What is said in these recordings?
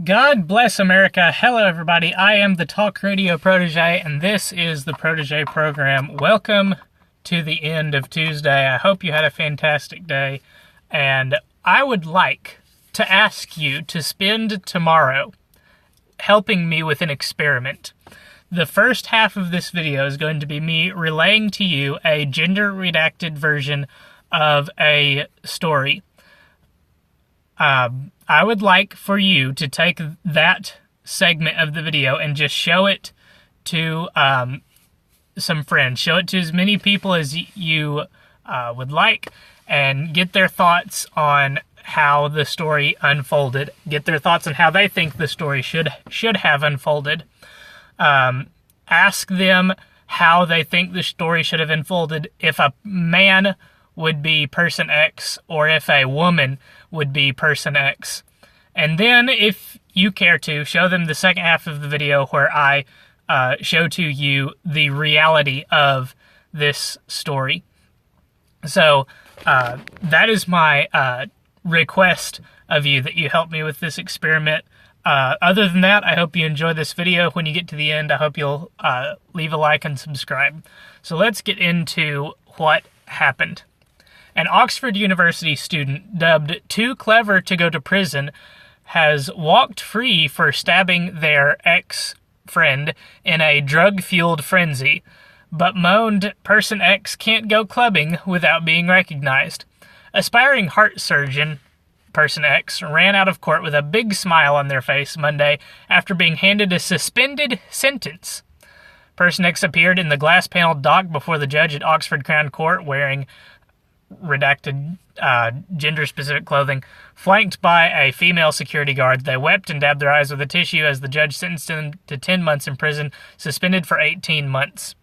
God bless America. Hello, everybody. I am the Talk Radio Protege, and this is the Protege Program. Welcome to the end of Tuesday. I hope you had a fantastic day, and I would like to ask you to spend tomorrow helping me with an experiment. The first half of this video is going to be me relaying to you a gender-redacted version of a story. I would like for you to take that segment of the video and just show it to some friends. Show it to as many people as you would like, and get their thoughts on how the story unfolded. Get their thoughts on how they think the story should have unfolded. Ask them how they think the story should have unfolded if a man would be person X or if a woman would be person X. And then, if you care to, show them the second half of the video where I show to you the reality of this story. So, that is my request of you, that you help me with this experiment. Other than that, I hope you enjoy this video. When you get to the end, I hope you'll leave a like and subscribe. So let's get into what happened. An Oxford University student dubbed too clever to go to prison has walked free for stabbing their ex-friend in a drug-fueled frenzy, but moaned person X can't go clubbing without being recognized. Aspiring heart surgeon person X ran out of court with a big smile on their face Monday after being handed a suspended sentence. Person X appeared in the glass-paneled dock before the judge at Oxford Crown Court wearing redacted gender-specific clothing, flanked by a female security guard. They wept and dabbed their eyes with a tissue as the judge sentenced him to 10 months in prison, suspended for 18 months.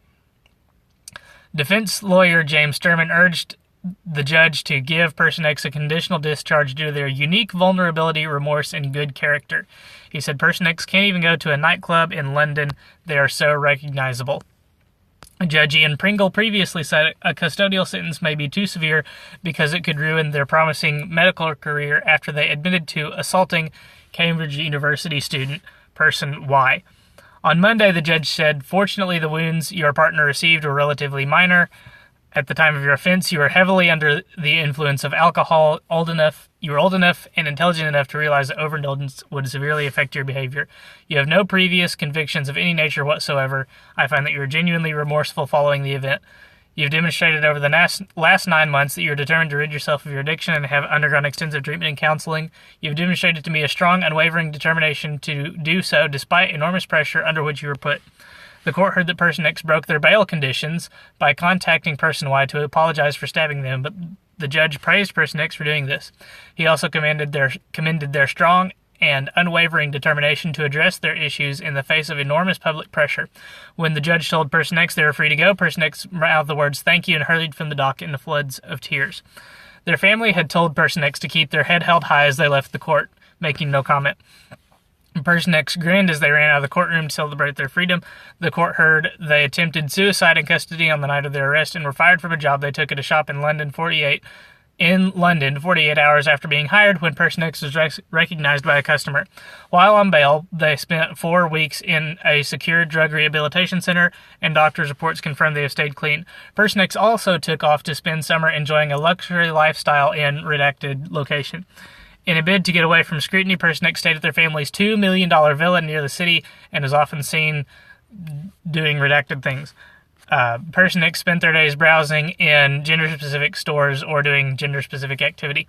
Defense lawyer James Sturman urged the judge to give person X a conditional discharge due to their unique vulnerability, remorse, and good character. He said person X can't even go to a nightclub in London. They are so recognizable. Judge Ian Pringle previously said a custodial sentence may be too severe because it could ruin their promising medical career after they admitted to assaulting Cambridge University student person Y. On Monday, the judge said, "Fortunately, the wounds your partner received were relatively minor. At the time of your offense, you were heavily under the influence of alcohol, you were old enough and intelligent enough to realize that overindulgence would severely affect your behavior. You have no previous convictions of any nature whatsoever. I find that you are genuinely remorseful following the event. You've demonstrated over the last 9 months that you are determined to rid yourself of your addiction and have undergone extensive treatment and counseling. You've demonstrated to me a strong, unwavering determination to do so despite enormous pressure under which you were put." The court heard that person X broke their bail conditions by contacting person Y to apologize for stabbing them, but the judge praised person X for doing this. He also commended their strong and unwavering determination to address their issues in the face of enormous public pressure. When the judge told person X they were free to go, person X mouthed the words "thank you" and hurried from the dock in floods of tears. Their family had told person X to keep their head held high as they left the court, making no comment. Person X grinned as they ran out of the courtroom to celebrate their freedom. The court heard they attempted suicide in custody on the night of their arrest and were fired from a job they took at a shop in London 48 hours after being hired when person X was recognized by a customer. While on bail, they spent 4 weeks in a secure drug rehabilitation center, and doctors' reports confirmed they have stayed clean. Person X also took off to spend summer enjoying a luxury lifestyle in redacted location. In a bid to get away from scrutiny, person X stayed at their family's $2 million villa near the city and is often seen doing redacted things. Person X spent their days browsing in gender-specific stores or doing gender-specific activity.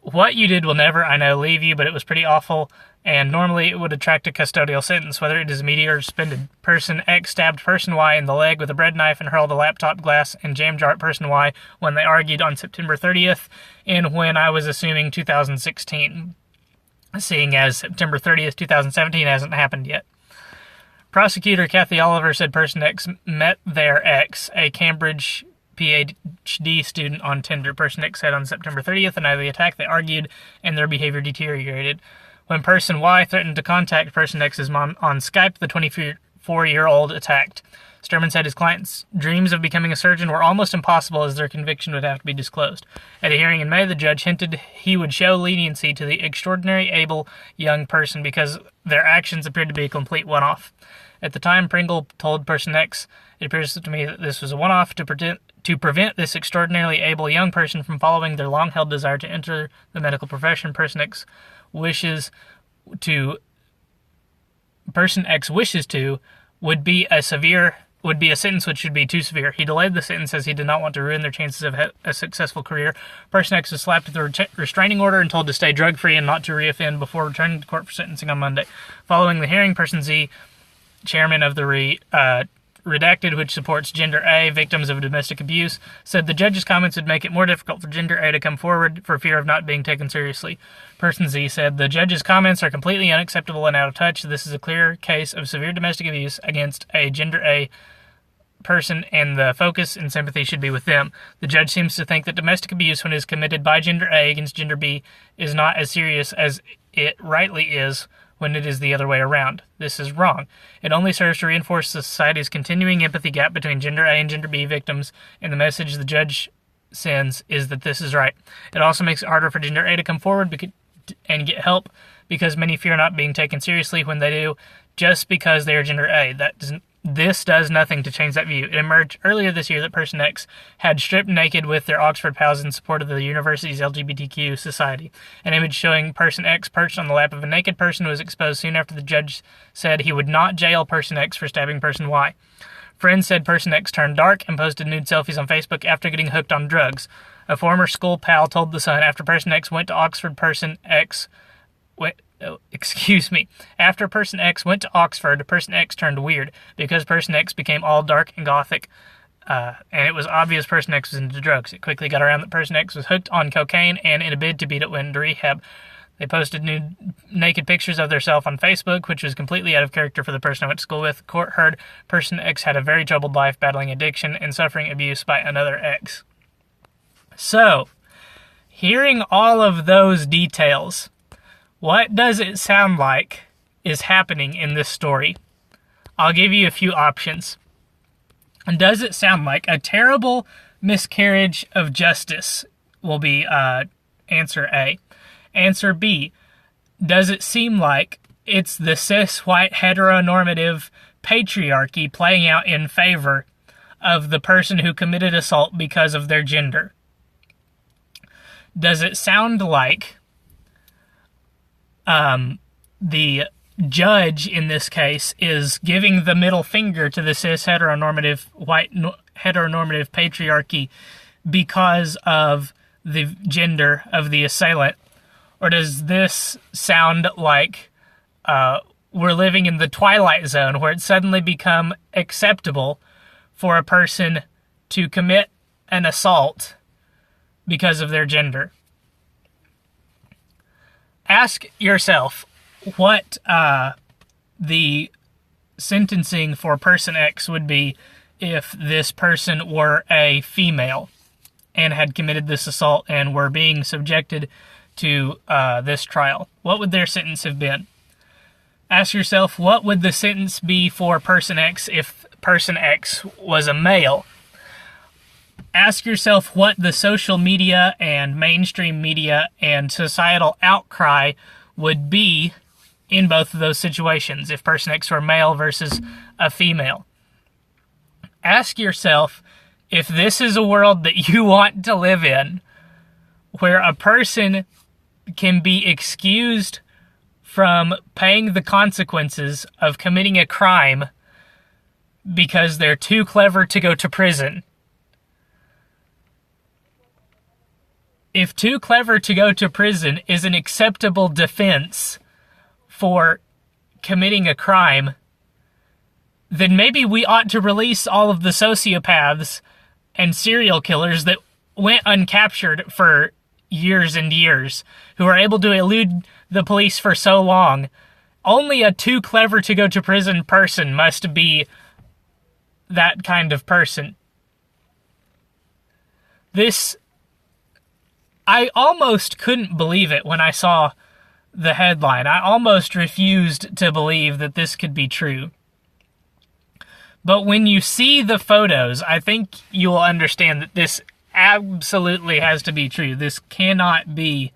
What you did will never, I know, leave you, but it was pretty awful, and normally it would attract a custodial sentence, whether it is immediate or suspended. Person X stabbed person Y in the leg with a bread knife and hurled a laptop glass and jam jar at person Y when they argued on September 30th, and when I was assuming 2016, seeing as September 30th, 2017 hasn't happened yet. Prosecutor Kathy Oliver said person X met their ex, a Cambridge PhD student, on Tinder. Person X said on September 30th, the night of the attack, they argued and their behavior deteriorated. When person Y threatened to contact person X's mom on Skype, the 4-year-old attacked. Sturman said his client's dreams of becoming a surgeon were almost impossible as their conviction would have to be disclosed. At a hearing in May, the judge hinted he would show leniency to the extraordinary able young person because their actions appeared to be a complete one-off. At the time, Pringle told Person X, "It appears to me that this was a one-off to prevent this extraordinarily able young person from following their long-held desire to enter the medical profession. Person X wishes to would be a sentence which should be too severe. He delayed the sentence as he did not want to ruin their chances of a successful career. Person X was slapped with a restraining order and told to stay drug-free and not to reoffend before returning to court for sentencing on Monday. Following the hearing, Person Z, chairman of the Redacted, which supports Gender A, victims of domestic abuse, said the judge's comments would make it more difficult for Gender A to come forward for fear of not being taken seriously. Person Z said the judge's comments are completely unacceptable and out of touch. This is a clear case of severe domestic abuse against a Gender A person, and the focus and sympathy should be with them. The judge seems to think that domestic abuse, when it is committed by Gender A against Gender B, is not as serious as it rightly is when it is the other way around. This is wrong. It only serves to reinforce the society's continuing empathy gap between Gender A and Gender B victims, and the message the judge sends is that this is right. It also makes it harder for Gender A to come forward and get help because many fear not being taken seriously when they do, just because they are Gender A. This does nothing to change that view. It emerged earlier this year that Person X had stripped naked with their Oxford pals in support of the university's LGBTQ society. An image showing Person X perched on the lap of a naked person was exposed soon after the judge said he would not jail Person X for stabbing Person Y. Friends said Person X turned dark and posted nude selfies on Facebook after getting hooked on drugs. A former school pal told The Sun after Person X went to Oxford, After Person X went to Oxford, Person X turned weird because Person X became all dark and gothic, and it was obvious Person X was into drugs. It quickly got around that Person X was hooked on cocaine, and in a bid to beat it went into rehab. They posted naked pictures of themselves on Facebook, which was completely out of character for the person I went to school with. Court heard Person X had a very troubled life, battling addiction and suffering abuse by another ex. So, hearing all of those details, what does it sound like is happening in this story? I'll give you a few options. And does it sound like a terrible miscarriage of justice will be answer A. Answer B, does it seem like it's the cis white heteronormative patriarchy playing out in favor of the person who committed assault because of their gender? Does it sound like the judge in this case is giving the middle finger to the cis heteronormative heteronormative patriarchy because of the gender of the assailant? Or does this sound like we're living in the Twilight Zone, where it's suddenly become acceptable for a person to commit an assault because of their gender? Ask yourself what the sentencing for Person X would be if this person were a female and had committed this assault and were being subjected to this trial. What would their sentence have been? Ask yourself, what would the sentence be for Person X if Person X was a male? Ask yourself what the social media and mainstream media and societal outcry would be in both of those situations if Person X were male versus a female. Ask yourself if this is a world that you want to live in, where a person can be excused from paying the consequences of committing a crime because they're too clever to go to prison. If too clever to go to prison is an acceptable defense for committing a crime, then maybe we ought to release all of the sociopaths and serial killers that went uncaptured for years and years, who are able to elude the police for so long. Only a too clever to go to prison person must be that kind of person. I almost couldn't believe it when I saw the headline. I almost refused to believe that this could be true. But when you see the photos, I think you will understand that this absolutely has to be true. This cannot be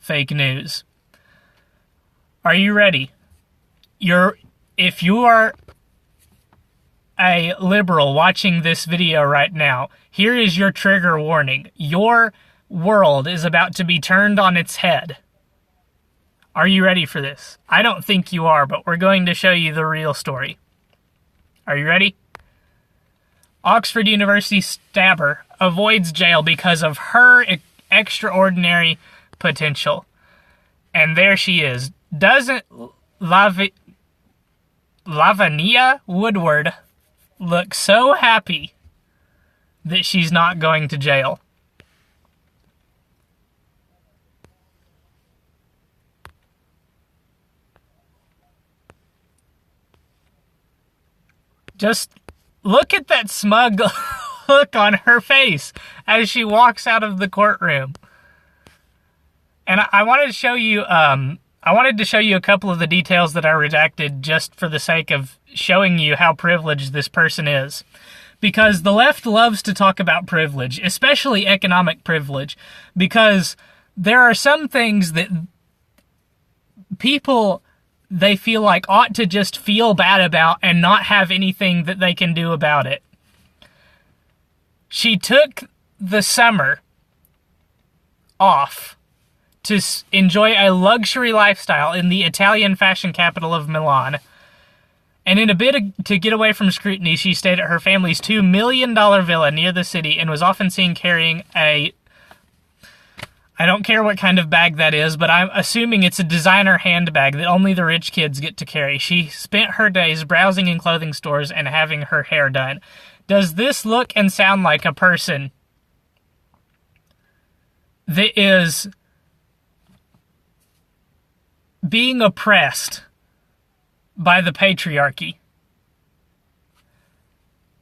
fake news. Are you ready? If you are a liberal watching this video right now, here is your trigger warning. Your world is about to be turned on its head. Are you ready for this? I don't think you are, but we're going to show you the real story. Are you ready? Oxford University stabber avoids jail because of her extraordinary potential. And there she is. Doesn't Lavania Woodward look so happy that she's not going to jail? Just look at that smug look on her face as she walks out of the courtroom. And I wanted to show you, a couple of the details that I redacted just for the sake of showing you how privileged this person is. Because the left loves to talk about privilege, especially economic privilege, because there are some things that people, they feel like ought to just feel bad about and not have anything that they can do about it. She took the summer off to enjoy a luxury lifestyle in the Italian fashion capital of Milan. And in a bid to get away from scrutiny, she stayed at her family's $2 million villa near the city and was often seen carrying I don't care what kind of bag that is, but I'm assuming it's a designer handbag that only the rich kids get to carry. She spent her days browsing in clothing stores and having her hair done. Does this look and sound like a person that is being oppressed by the patriarchy?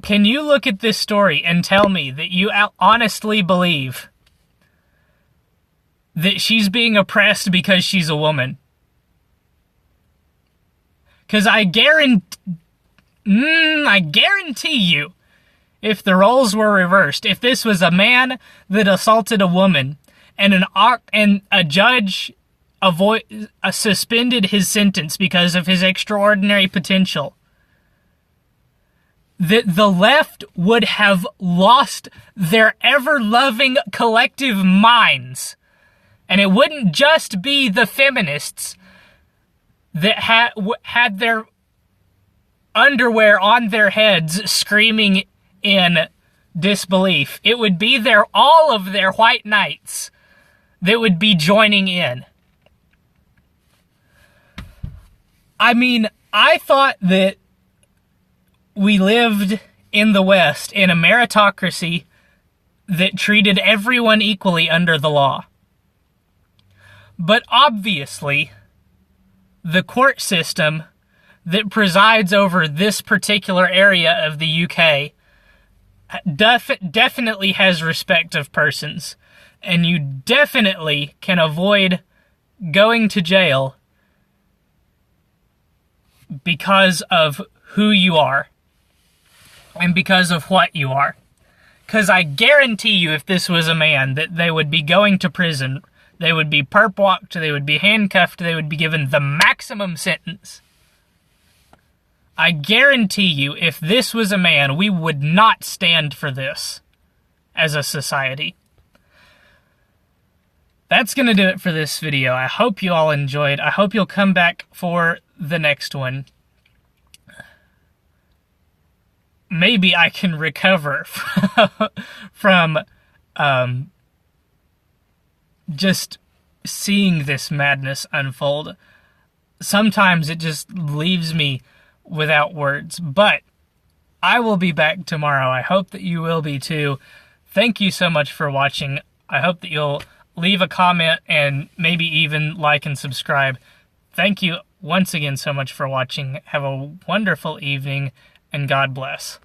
Can you look at this story and tell me that you honestly believe that she's being oppressed because she's a woman? Because I guarantee you, if the roles were reversed, if this was a man that assaulted a woman and a judge suspended his sentence because of his extraordinary potential, that the left would have lost their ever-loving collective minds. And it wouldn't just be the feminists that had their underwear on their heads screaming in disbelief. It would be all of their white knights that would be joining in. I mean, I thought that we lived in the West in a meritocracy that treated everyone equally under the law. But obviously, the court system that presides over this particular area of the UK definitely has respect of persons. And you definitely can avoid going to jail because of who you are and because of what you are. Because I guarantee you, if this was a man, that they would be going to prison. They would be perp-walked, they would be handcuffed, they would be given the maximum sentence. I guarantee you, if this was a man, we would not stand for this as a society. That's going to do it for this video. I hope you all enjoyed. I hope you'll come back for the next one. Maybe I can recover from just seeing this madness unfold. Sometimes it just leaves me without words, but I will be back tomorrow. I hope that you will be too. Thank you so much for watching. I hope that you'll leave a comment and maybe even like and subscribe. Thank you once again so much for watching. Have a wonderful evening and God bless.